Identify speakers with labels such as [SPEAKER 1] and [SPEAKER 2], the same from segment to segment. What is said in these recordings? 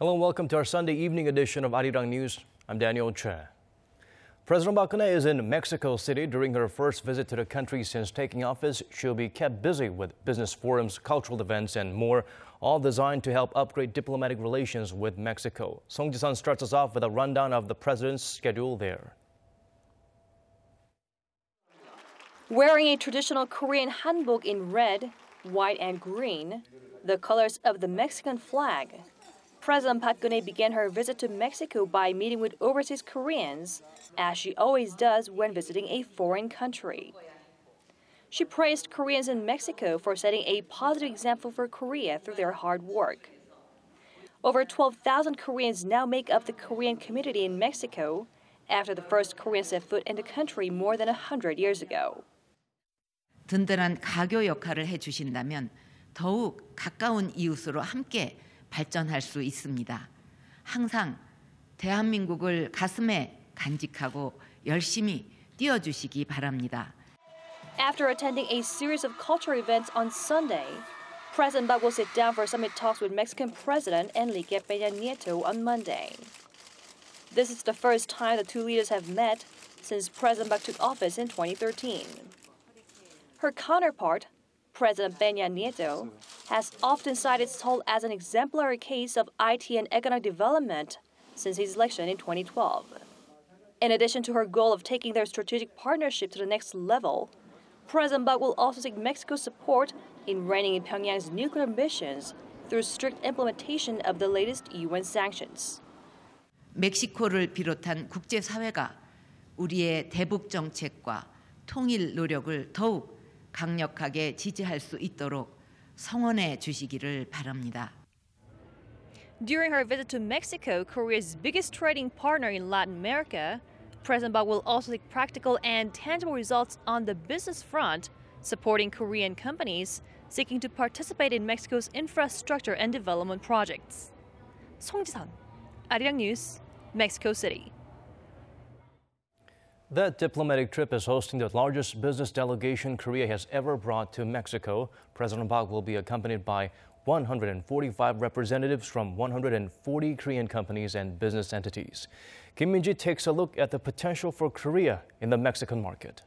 [SPEAKER 1] Hello and welcome to our Sunday evening edition of Arirang News. I'm Daniel Che. President Park is in Mexico City during her first visit to the country since taking office. She'll be kept busy with business forums, cultural events, and more, all designed to help upgrade diplomatic relations with Mexico. Song Ji-sun starts us off with a rundown of the president's schedule there.
[SPEAKER 2] Wearing a traditional Korean hanbok in red, white, and green, the colors of the Mexican flag, President Park began her visit to Mexico by meeting with overseas Koreans, as she always does when visiting a foreign country. She praised Koreans in Mexico for setting a positive example for Korea through their hard work. Over 12,000 Koreans now make up the Korean community in Mexico after the first Koreans set foot in the country more than 100 years ago.
[SPEAKER 3] 든든한 가교 역할을 해주신다면 더욱 가까운 이웃으로 함께 발전할 수 있습니다. 항상 대한민국을 가슴에 간직하고 열심히 뛰어주시기 바랍니다.
[SPEAKER 2] After attending a series of cultural events on Sunday, President Park will sit down for summit talks with Mexican President Enrique Peña Nieto on Monday. This is the first time the two leaders have met since President Park took office in 2013. Her counterpart, President Peña Nieto, has often cited Seoul as an exemplary case of IT and economic development since his election in 2012. In addition to her goal of taking their strategic partnership to the next level, President Park will also seek Mexico's support in reining in Pyongyang's nuclear ambitions through strict implementation of the latest UN sanctions.
[SPEAKER 3] 멕시코를 비롯한 국제사회가 우리의 대북 정책과 통일 노력을 더욱 강력하게 지지할 수 있도록 성원해 주시기를 바랍니다.
[SPEAKER 2] During her visit to Mexico, Korea's biggest trading partner in Latin America, President Park will also seek practical and tangible results on the business front, supporting Korean companies seeking to participate in Mexico's infrastructure and development projects. Song Ji-sun, Arirang News, Mexico City.
[SPEAKER 1] That diplomatic trip is hosting the largest business delegation Korea has ever brought to Mexico. President Park will be accompanied by 145 representatives from 140 Korean companies and business entities. Kim Min-ji takes a look at the potential for Korea in the Mexican market.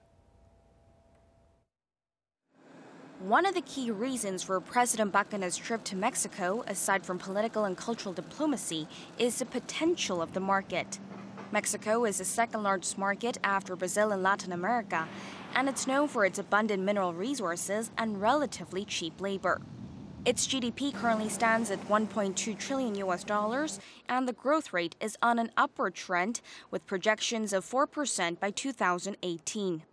[SPEAKER 4] One of the key reasons for President Park's trip to Mexico, aside from political and cultural diplomacy, is the potential of the market. Mexico is the second largest market after Brazil and Latin America, and it's known for its abundant mineral resources and relatively cheap labor. Its GDP currently stands at $1.2 trillion, and the growth rate is on an upward trend with projections of 4% by 2018.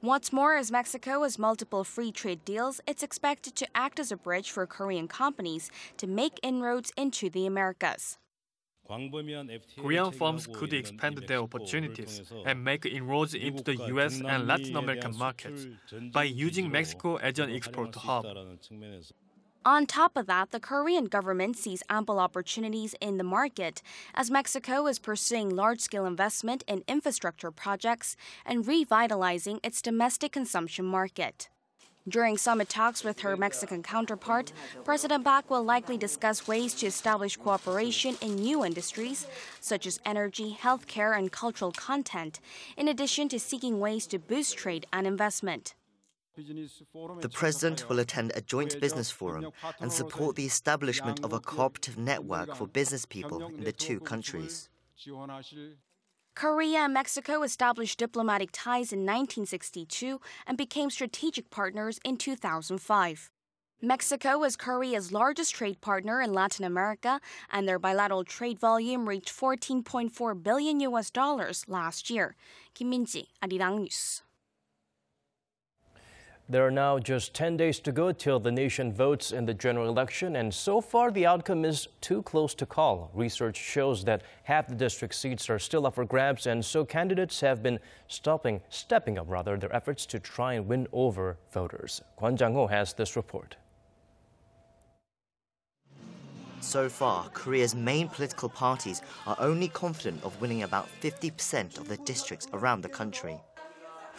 [SPEAKER 4] What's more, as Mexico has multiple free trade deals, it's expected to act as a bridge for Korean companies to make inroads into the Americas.
[SPEAKER 5] Korean firms could expand their opportunities and make inroads into the US and Latin American markets by using Mexico as an export hub.
[SPEAKER 4] On top of that, the Korean government sees ample opportunities in the market as Mexico is pursuing large-scale investment in infrastructure projects and revitalizing its domestic consumption market. During summit talks with her Mexican counterpart, President Park will likely discuss ways to establish cooperation in new industries, such as energy, healthcare, and cultural content, in addition to seeking ways to boost trade and investment.
[SPEAKER 6] The President will attend a joint business forum and support the establishment of a cooperative network for business people in the two countries.
[SPEAKER 4] Korea and Mexico established diplomatic ties in 1962 and became strategic partners in 2005. Mexico is Korea's largest trade partner in Latin America, and their bilateral trade volume reached $14.4 billion last year. Kim Min-ji, Arirang News.
[SPEAKER 1] There are now just 10 days to go till the nation votes in the general election, and so far the outcome is too close to call. Research shows that half the district seats are still up for grabs, and so candidates have been stepping up their efforts to try and win over voters. Kwon Jang-ho has this report.
[SPEAKER 6] So far, Korea's main political parties are only confident of winning about 50% of the districts around the country.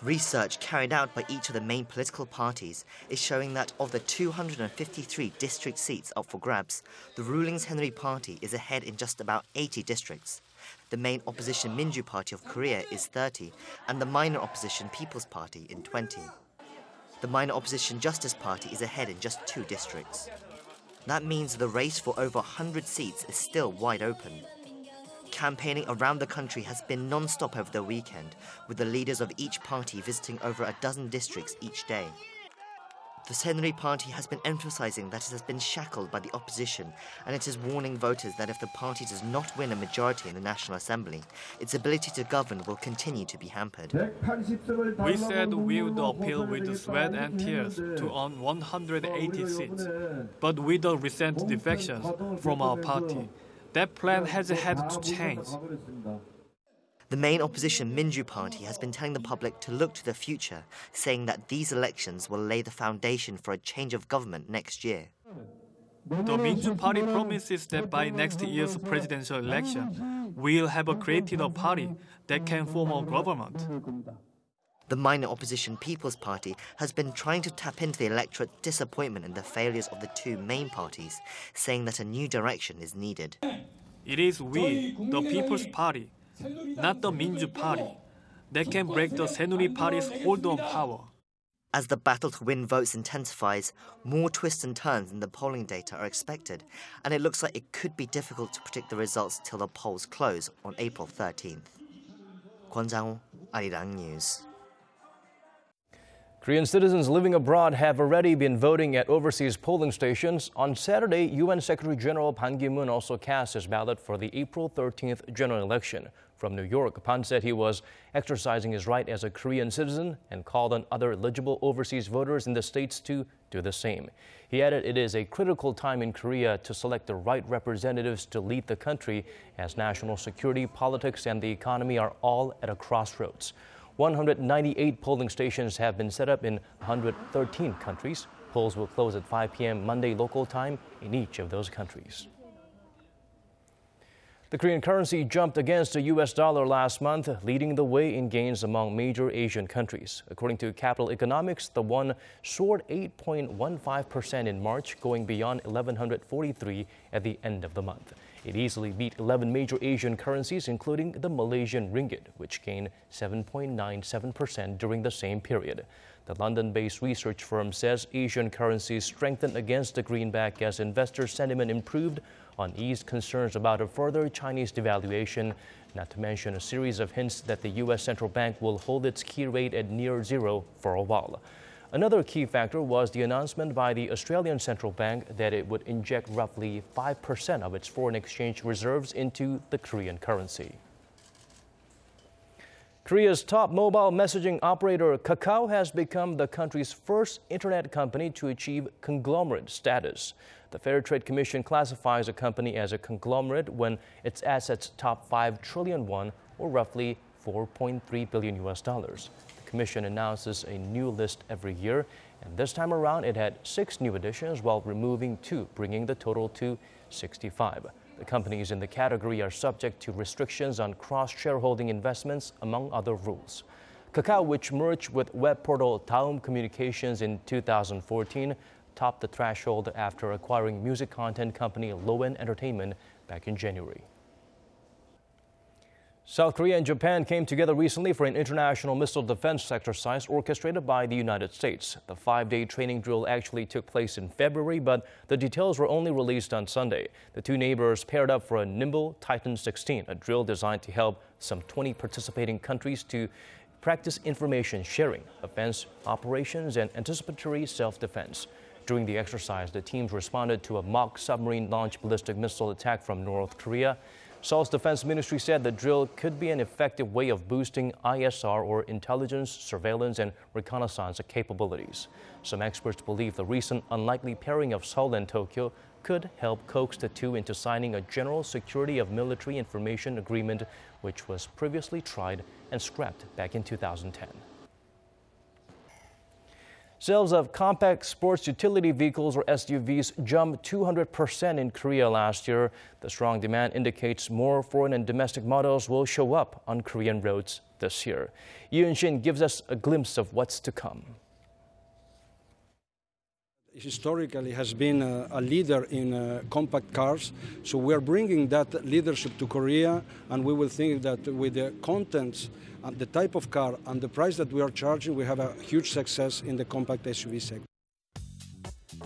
[SPEAKER 6] Research carried out by each of the main political parties is showing that of the 253 district seats up for grabs, the ruling Saenuri Party is ahead in just about 80 districts. The main opposition Minju Party of Korea is 30, and the minor opposition People's Party in 20. The minor opposition Justice Party is ahead in just 2 districts. That means the race for over 100 seats is still wide open. Campaigning around the country has been non-stop over the weekend, with the leaders of each party visiting over a dozen districts each day. The Saenuri Party has been emphasizing that it has been shackled by the opposition, and it is warning voters that if the party does not win a majority in the National Assembly, its ability to govern will continue to be hampered.
[SPEAKER 5] We said we would appeal with sweat and tears to earn 180 seats, but with the recent defections from our party, that plan has had to change.
[SPEAKER 6] The main opposition Minju Party has been telling the public to look to the future, saying that these elections will lay the foundation for a change of government next year.
[SPEAKER 5] The Minju Party promises that by next year's presidential election, we'll have created a party that can form a government.
[SPEAKER 6] The minor opposition People's Party has been trying to tap into the electorate's disappointment in the failures of the 2 main parties, saying that a new direction is needed.
[SPEAKER 5] It is we, the People's Party, not the Minju Party, that can break the Saenuri Party's hold on power.
[SPEAKER 6] As the battle to win votes intensifies, more twists and turns in the polling data are expected, and it looks like it could be difficult to predict the results till the polls close on April 13th. Kwon Jang-woo, Arirang News.
[SPEAKER 1] Korean citizens living abroad have already been voting at overseas polling stations. On Saturday, UN Secretary General Ban Ki-moon also cast his ballot for the April 13th general election. From New York, Ban said he was exercising his right as a Korean citizen and called on other eligible overseas voters in the states to do the same. He added it is a critical time in Korea to select the right representatives to lead the country, as national security, politics, and the economy are all at a crossroads. 198 polling stations have been set up in 113 countries. Polls will close at 5 p.m. Monday local time in each of those countries. The Korean currency jumped against the U.S. dollar last month, leading the way in gains among major Asian countries. According to Capital Economics, the won soared 8.15% in March, going beyond 1,143 at the end of the month. It easily beat 11 major Asian currencies, including the Malaysian ringgit, which gained 7.97% during the same period. The London-based research firm says Asian currencies strengthened against the greenback as investor sentiment improved on eased concerns about a further Chinese devaluation, not to mention a series of hints that the U.S. central bank will hold its key rate at near zero for a while. Another key factor was the announcement by the Australian Central Bank that it would inject roughly 5% of its foreign exchange reserves into the Korean currency. Korea's top mobile messaging operator Kakao has become the country's first internet company to achieve conglomerate status. The Fair Trade Commission classifies a company as a conglomerate when its assets top 5 trillion won, or roughly $4.3 billion. The Commission announces a new list every year, and this time around it had 6 new additions while removing 2, bringing the total to 65. The companies in the category are subject to restrictions on cross-shareholding investments, among other rules. Kakao, which merged with web portal Daum Communications in 2014, topped the threshold after acquiring music content company Lowen Entertainment back in January. South Korea and Japan came together recently for an international missile defense exercise orchestrated by the United States. The 5-day training drill actually took place in February, but the details were only released on Sunday. The two neighbors paired up for a nimble Titan 16, a drill designed to help some 20 participating countries to practice information sharing, offense operations, and anticipatory self-defense. During the exercise, the teams responded to a mock submarine-launched ballistic missile attack from North Korea. Seoul's defense ministry said the drill could be an effective way of boosting ISR, or intelligence, surveillance, and reconnaissance capabilities. Some experts believe the recent unlikely pairing of Seoul and Tokyo could help coax the two into signing a General Security of Military Information Agreement, which was previously tried and scrapped back in 2010. Sales of compact sports utility vehicles or SUVs jumped 200% in Korea last year. The strong demand indicates more foreign and domestic models will show up on Korean roads this year. Yoon Shin gives us a glimpse of what's to come.
[SPEAKER 7] Historically has been a leader in compact cars, so we are bringing that leadership to Korea, and we will think that with the contents and the type of car and the price that we are charging, we have a huge success in the compact SUV segment.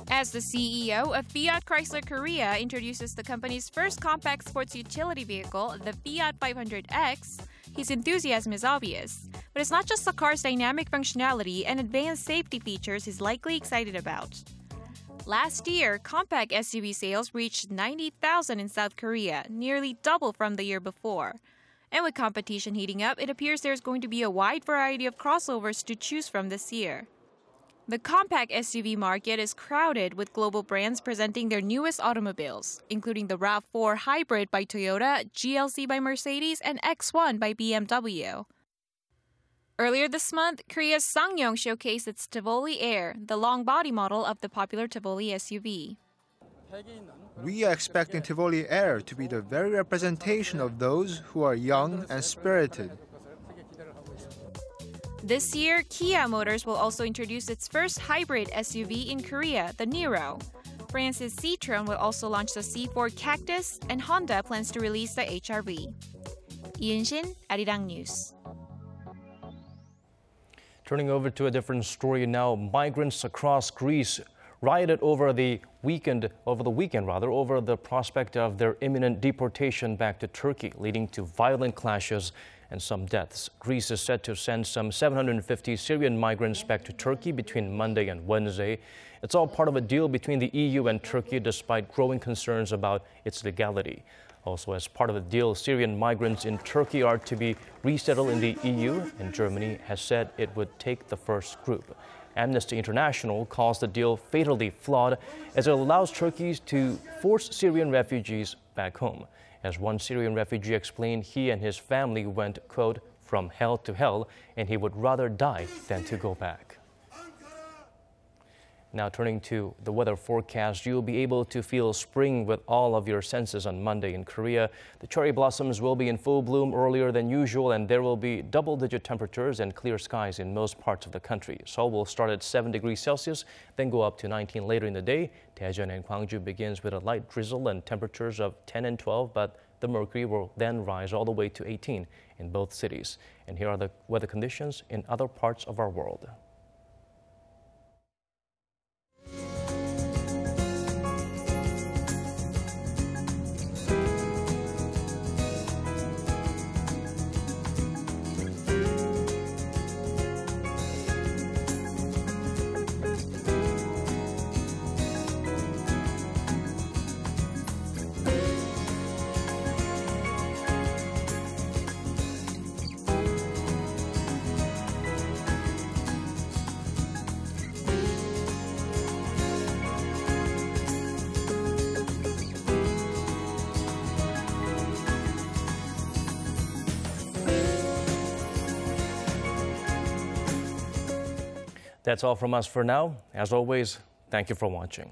[SPEAKER 8] As the CEO of Fiat Chrysler Korea introduces the company's first compact sports utility vehicle, the Fiat 500X, his enthusiasm is obvious. But it's not just the car's dynamic functionality and advanced safety features he's likely excited about. Last year, compact SUV sales reached 90,000 in South Korea, nearly double from the year before. And with competition heating up, it appears there's going to be a wide variety of crossovers to choose from this year. The compact SUV market is crowded with global brands presenting their newest automobiles, including the RAV4 Hybrid by Toyota, GLC by Mercedes, and X1 by BMW. Earlier this month, Korea's Ssangyong showcased its Tivoli Air, the long-body model of the popular Tivoli SUV.
[SPEAKER 9] We are expecting Tivoli Air to be the very representation of those who are young and spirited.
[SPEAKER 8] This year, Kia Motors will also introduce its first hybrid SUV in Korea, the Niro. France's Citroën will also launch the C4 Cactus, and Honda plans to release the HR-V. Yoon Shin, Arirang News.
[SPEAKER 1] Turning over to a different story now, migrants across Greece rioted over the weekend over the prospect of their imminent deportation back to Turkey, leading to violent clashes and some deaths. Greece is set to send some 750 Syrian migrants back to Turkey between Monday and Wednesday. It's all part of a deal between the EU and Turkey, despite growing concerns about its legality. Also, as part of the deal, Syrian migrants in Turkey are to be resettled in the EU, and Germany has said it would take the first group. Amnesty International calls the deal fatally flawed, as it allows Turkey to force Syrian refugees back home. As one Syrian refugee explained, he and his family went, quote, from hell to hell, and he would rather die than to go back. Now turning to the weather forecast, you'll be able to feel spring with all of your senses on Monday in Korea. The cherry blossoms will be in full bloom earlier than usual, and there will be double-digit temperatures and clear skies in most parts of the country. Seoul will start at 7 degrees Celsius, then go up to 19 later in the day. Daejeon and Gwangju begins with a light drizzle and temperatures of 10 and 12, but the mercury will then rise all the way to 18 in both cities. And here are the weather conditions in other parts of our world. That's all from us for now. As always, thank you for watching.